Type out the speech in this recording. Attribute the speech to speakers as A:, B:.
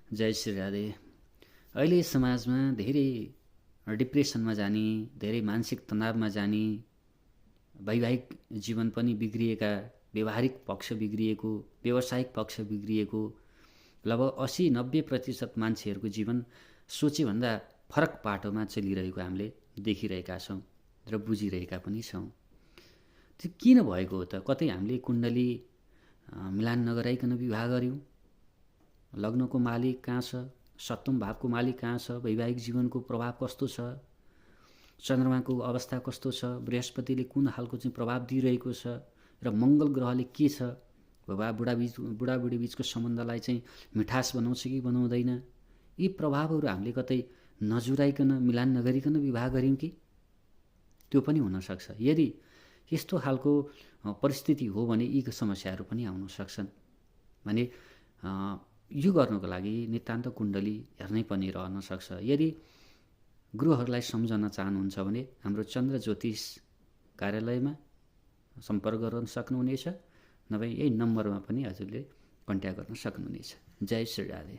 A: जय श्री राधे। अहिले समाजमा धेरै डिप्रेसनमा जाने, धेरै मानसिक तनावमा जाने, वैवाहिक जीवन पनि बिग्रिएका, व्यवहारिक पक्ष बिग्रिएको, व्यावसायिक पक्ष बिग्रिएको, लगभग 80-90% मान्छेहरूको जीवन सोचेभन्दा फरक पाटोमा चलिरहेको हामीले देखिरहेका छौँ र बुझिरहेका पनि छौँ। त्यो किन भएको हो त? कतै हामीले कुण्डली मिलान नगराइकन विवाह गऱ्यौँ, लग्नको मालिक कहाँ छ, सप्तम भावको मालिक कहाँ छ, वैवाहिक जीवनको प्रभाव कस्तो छ, चन्द्रमाको अवस्था कस्तो छ, बृहस्पतिले कुन खालको चाहिँ प्रभाव दिइरहेको छ र मङ्गल ग्रहले के छ, बुढाबुढी बिचको सम्बन्धलाई चाहिँ मिठास बनाउँछ कि बनाउँदैन, यी प्रभावहरू हामीले कतै नजुराइकन मिलान नगरिकन विवाह गऱ्यौँ कि? त्यो पनि हुनसक्छ। यदि यस्तो खालको परिस्थिति हो भने यी समस्याहरू पनि आउन सक्छन्। भने यो गर्नको लागि नितान्त कुण्डली हेर्नै पनि रहन सक्छ। यदि गुरुहरूलाई सम्झन चाहनुहुन्छ भने हाम्रो चन्द्र ज्योतिष कार्यालयमा सम्पर्क गर्न सक्नुहुनेछ, नभए यही नम्बरमा पनि हजुरले कन्ट्याक्ट गर्न सक्नुहुनेछ। जय श्री राधे।